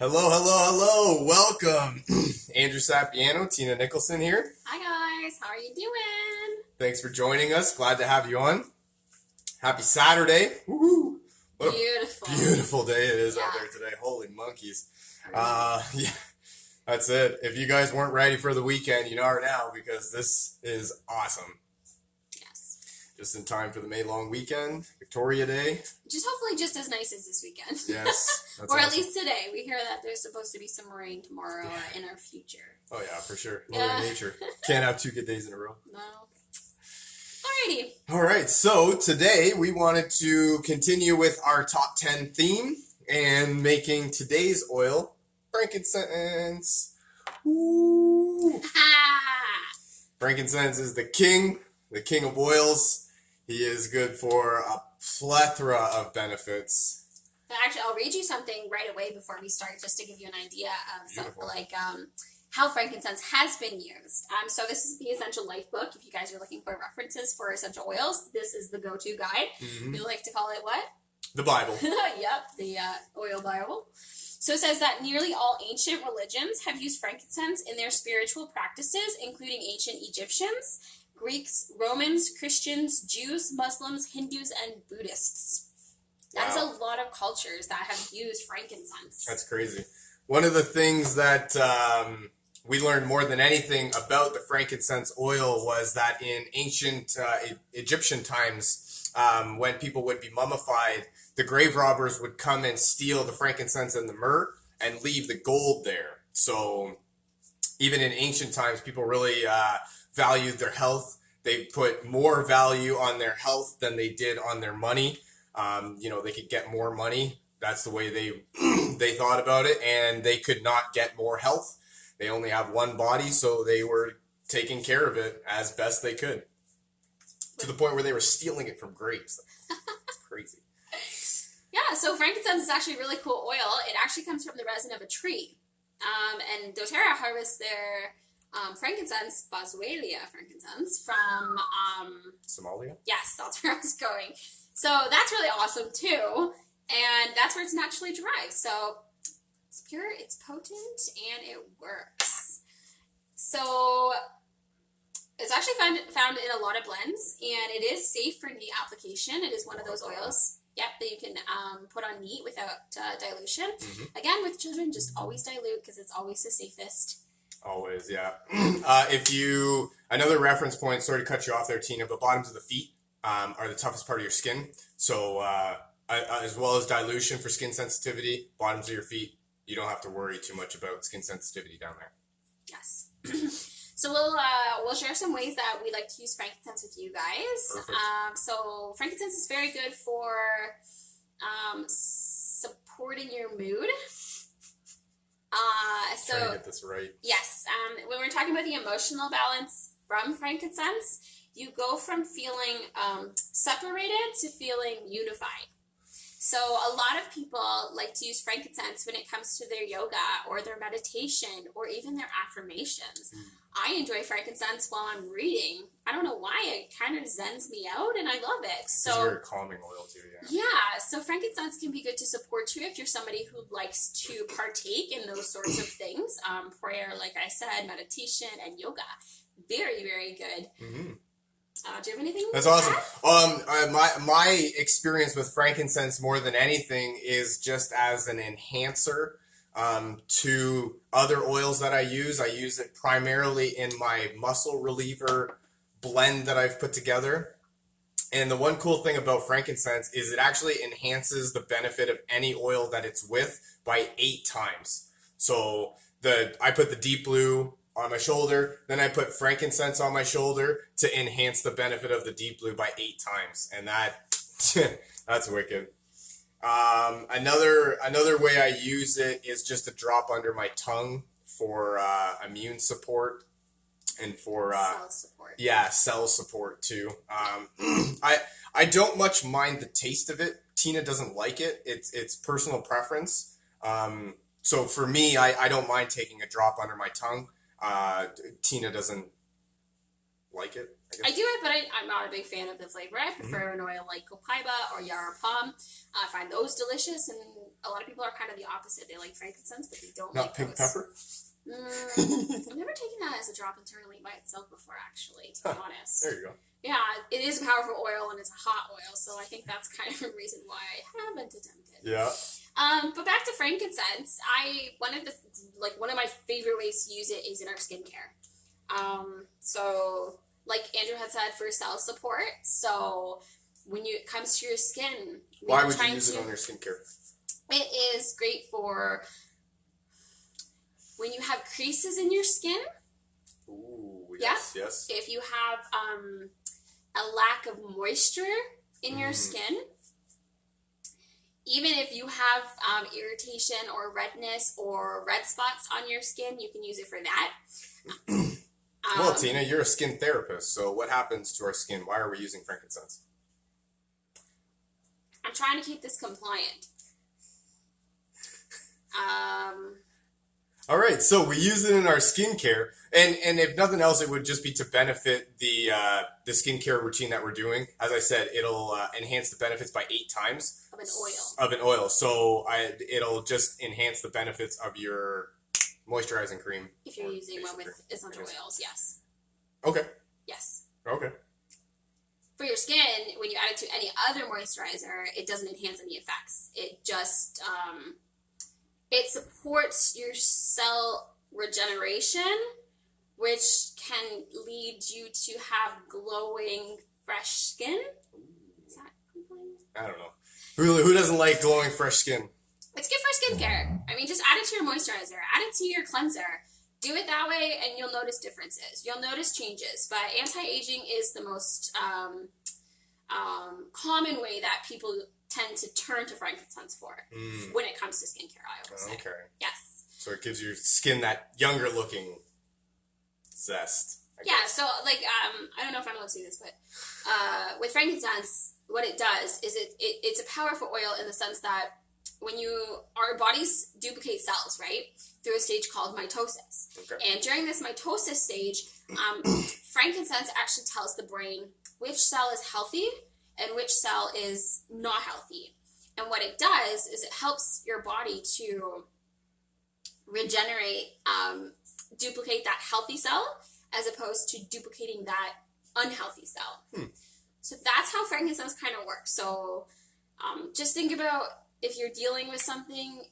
Hello, hello, hello. Welcome. Andrew Sapiano, Tina Nicholson here. Hi guys, how are you doing? Thanks for joining us. Glad to have you on. Happy Saturday. Woohoo. What Beautiful. a beautiful day it is out Yeah. there today. Holy monkeys. Yeah, that's it. If you guys weren't ready for the weekend, you are now because this is awesome. Yes. Just in time for the May long weekend, Victoria Day. Just hopefully just as nice as this weekend. Yes. That's Or at awesome. least today. We hear that there's supposed to be some rain tomorrow or in our future. Oh yeah, for sure. Mother Yeah. Nature. Can't have 2 good days in a row. No. Alrighty. All right, so today we wanted to continue with our top 10 theme and making today's oil frankincense. Ooh. Frankincense is the king of oils. He is good for a plethora of benefits. But actually, I'll read you something right away before we start, just to give you an idea of Beautiful. how frankincense has been used. So this is the Essential Life book. If you guys are looking for references for essential oils, this is the go-to guide. We like to call it what? The Bible. Yep, the oil Bible. So it says that nearly all ancient religions have used frankincense in their spiritual practices, including ancient Egyptians, Greeks, Romans, Christians, Jews, Muslims, Hindus, and Buddhists. That is a lot of cultures that have used frankincense. That's crazy. One of the things that we learned more than anything about the frankincense oil was that in ancient Egyptian times, when people would be mummified, the grave robbers would come and steal the frankincense and the myrrh and leave the gold there. So even in ancient times, people really valued their health. They put more value on their health than they did on their money. They could get more money. That's the way they thought about it, and they could not get more health. They only have one body, so they were taking care of it as best they could, to the point where they were stealing it from graves. It's crazy. Yeah, so frankincense is actually a really cool oil. It actually comes from the resin of a tree. And doTERRA harvests their frankincense, Boswellia frankincense, from... Somalia? Yes, that's where I was going. So that's really awesome too. And that's where it's naturally derived. So it's pure, it's potent, and it works. So it's actually found in a lot of blends, and it is safe for neat application. It is one of those oils, that you can put on neat without dilution. Again, with children, just always dilute because it's always the safest. Always, yeah. Another reference point, sorry to cut you off there, Tina, but bottoms of the feet are the toughest part of your skin. So as well as dilution for skin sensitivity, bottoms of your feet, you don't have to worry too much about skin sensitivity down there. Yes. So we'll share some ways that we like to use frankincense with you guys. Perfect. So frankincense is very good for supporting your mood. Trying to get this right. Yes, when we're talking about the emotional balance from frankincense, you go from feeling separated to feeling unified. So a lot of people like to use frankincense when it comes to their yoga or their meditation or even their affirmations. I enjoy frankincense while I'm reading. I don't know why, it kind of zens me out and I love it. So it's a very calming oil too, yeah. Yeah, so frankincense can be good to support you if you're somebody who likes to partake in those sorts of things. Prayer, like I said, meditation, and yoga. Very, very good. Do you have anything? That's awesome. My experience with frankincense more than anything is just as an enhancer to other oils that I use. I use it primarily in my muscle reliever blend that I've put together. And the one cool thing about frankincense is it actually enhances the benefit of any oil that it's with by 8 times. So I put the deep blue on my shoulder, then I put frankincense on my shoulder to enhance the benefit of the deep blue by 8 times. And that's wicked. Another way I use it is just a drop under my tongue for immune support and for cell support. Yeah, cell support too. I don't much mind the taste of it. Tina doesn't like it. It's personal preference. So for me, I don't mind taking a drop under my tongue. Tina doesn't like it, I do it, but I'm not a big fan of the flavor. I prefer an oil like copaiba or yarrow palm. I find those delicious, and a lot of people are kind of the opposite. They like frankincense, but they don't Not like pink those. pepper? I've never taken that as a drop internally by itself before, actually, to be honest. There you go. Yeah, it is a powerful oil, and it's a hot oil, so I think that's kind of a reason why I haven't attempted. Yeah. But back to frankincense, one of my favorite ways to use it is in our skincare. So like Andrew had said, for cell support. So when it comes to your skin, why would you use it on your skincare? It is great for when you have creases in your skin. Ooh, yes, yes. If you have a lack of moisture in your skin, even if you have irritation or redness or red spots on your skin, you can use it for that. Well, Tina, you're a skin therapist, so what happens to our skin? Why are we using frankincense? I'm trying to keep this compliant. All right, so we use it in our skincare, and if nothing else, it would just be to benefit the skincare routine that we're doing. As I said, it'll enhance the benefits by 8 times of an oil. So it'll just enhance the benefits of your moisturizing cream. If you're using one with essential oils, yes. Okay. Yes. Okay. For your skin, when you add it to any other moisturizer, it doesn't enhance any effects. It just it supports your cell regeneration, which can lead you to have glowing, fresh skin. Is that compliant? I don't know. Who doesn't like glowing, fresh skin? It's good for skincare. I mean, just add it to your moisturizer. Add it to your cleanser. Do it that way, and you'll notice differences. You'll notice changes. But anti-aging is the most common way that people tend to turn to frankincense for when it comes to skincare, I would say. Okay. Yes. So it gives your skin that younger looking zest. Yeah, so like I don't know if I'm allowed to say this, but with frankincense, what it does is it's a powerful oil in the sense that when our bodies duplicate cells, right, through a stage called mitosis. Okay. And during this mitosis stage, frankincense actually tells the brain which cell is healthy and which cell is not healthy. And what it does is it helps your body to regenerate, duplicate that healthy cell as opposed to duplicating that unhealthy cell. So that's how frankincense kind of works. So just think about if you're dealing with something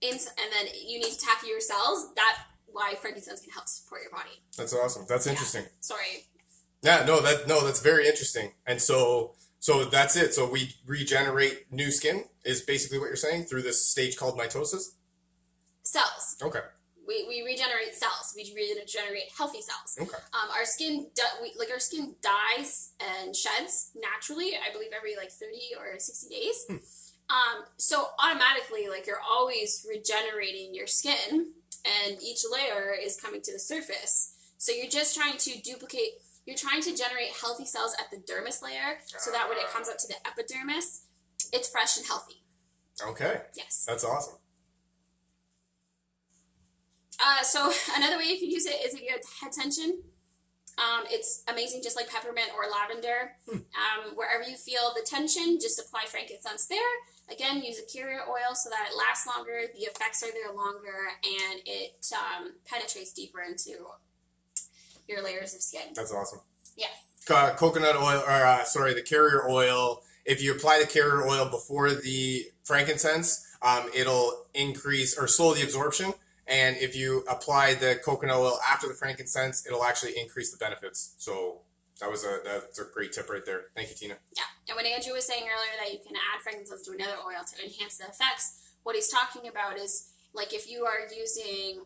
and then you need to tackle your cells, that's why frankincense can help support your body. That's awesome. That's interesting. Sorry. Yeah, that's very interesting. And so that's it. So we regenerate new skin is basically what you're saying through this stage called mitosis? Cells. Okay. We regenerate cells. We regenerate healthy cells. Okay. Our skin dies and sheds naturally, I believe every 30 or 60 days. So automatically, you're always regenerating your skin, and each layer is coming to the surface. So you're just trying to duplicate. You're trying to generate healthy cells at the dermis layer, so that when it comes up to the epidermis, it's fresh and healthy. Okay. Yes. That's awesome. So another way you can use it is if you have head tension. It's amazing, just like peppermint or lavender. Wherever you feel the tension, just apply frankincense there. Again, use a carrier oil so that it lasts longer, the effects are there longer, and it penetrates deeper into your layers of skin. That's awesome. Yes. Coconut oil, or the carrier oil, if you apply the carrier oil before the frankincense, it'll increase or slow the absorption. And if you apply the coconut oil after the frankincense, it'll actually increase the benefits. So that's a great tip right there. Thank you, Tina. Yeah. And when Andrew was saying earlier that you can add frankincense to another oil to enhance the effects, what he's talking about is if you are using,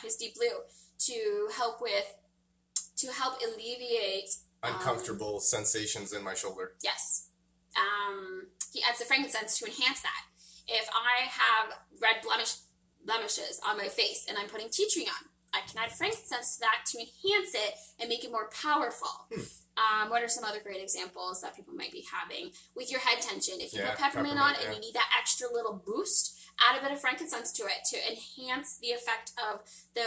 his deep blue to help alleviate uncomfortable sensations in my shoulder. Yes. He adds the frankincense to enhance that. If I have red blemishes on my face and I'm putting tea tree on, I can add frankincense to that to enhance it and make it more powerful. What are some other great examples that people might be having with your head tension? If you put peppermint on and you need that extra little boost, add a bit of frankincense to it to enhance the effect of the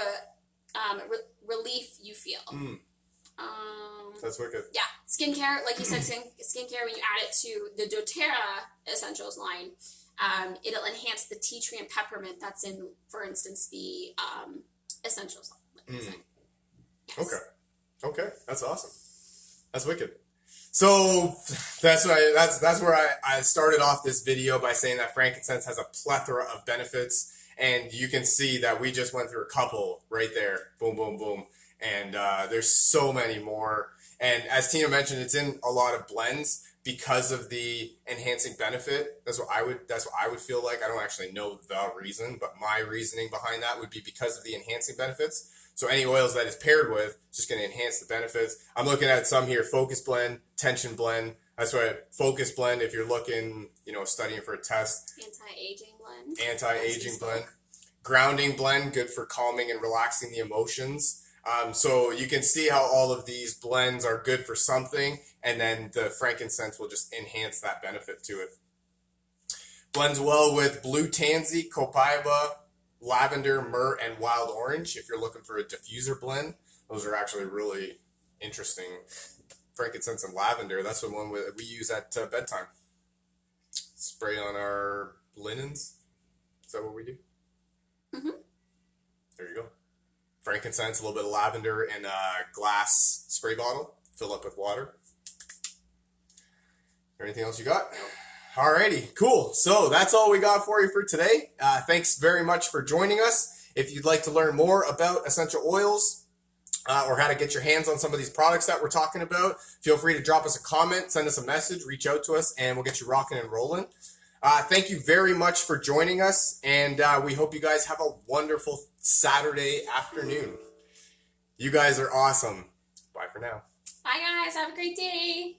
relief you feel. That's wicked. Yeah, skincare, like you said, skincare, when you add it to the doTERRA essentials line, it'll enhance the tea tree and peppermint that's in, for instance, the essentials line. Yes. Okay, that's awesome. That's wicked. So that's where I started off this video by saying that frankincense has a plethora of benefits, and you can see that we just went through a couple right there. Boom, boom, boom. And there's so many more. And as Tina mentioned, it's in a lot of blends because of the enhancing benefit. That's what I would feel like. I don't actually know the reason, but my reasoning behind that would be because of the enhancing benefits. So any oils that it's paired with, it's just going to enhance the benefits. I'm looking at some here: focus blend, tension blend. That's right, focus blend. If you're looking, studying for a test. Anti-aging blend. Grounding blend, good for calming and relaxing the emotions. So you can see how all of these blends are good for something, and then the frankincense will just enhance that benefit to it. Blends well with blue tansy, copaiba, lavender, myrrh, and wild orange. If you're looking for a diffuser blend, those are actually really interesting. Frankincense and lavender, that's the one we use at bedtime. Spray on our linens. Is that what we do? There you go. Frankincense, a little bit of lavender in a glass spray bottle. Fill up with water. Anything else you got? Alrighty, cool. So that's all we got for you for today. Thanks very much for joining us. If you'd like to learn more about essential oils or how to get your hands on some of these products that we're talking about, feel free to drop us a comment, send us a message, reach out to us, and we'll get you rocking and rolling. Thank you very much for joining us, and we hope you guys have a wonderful Saturday afternoon. You guys are awesome. Bye for now. Bye, guys. Have a great day.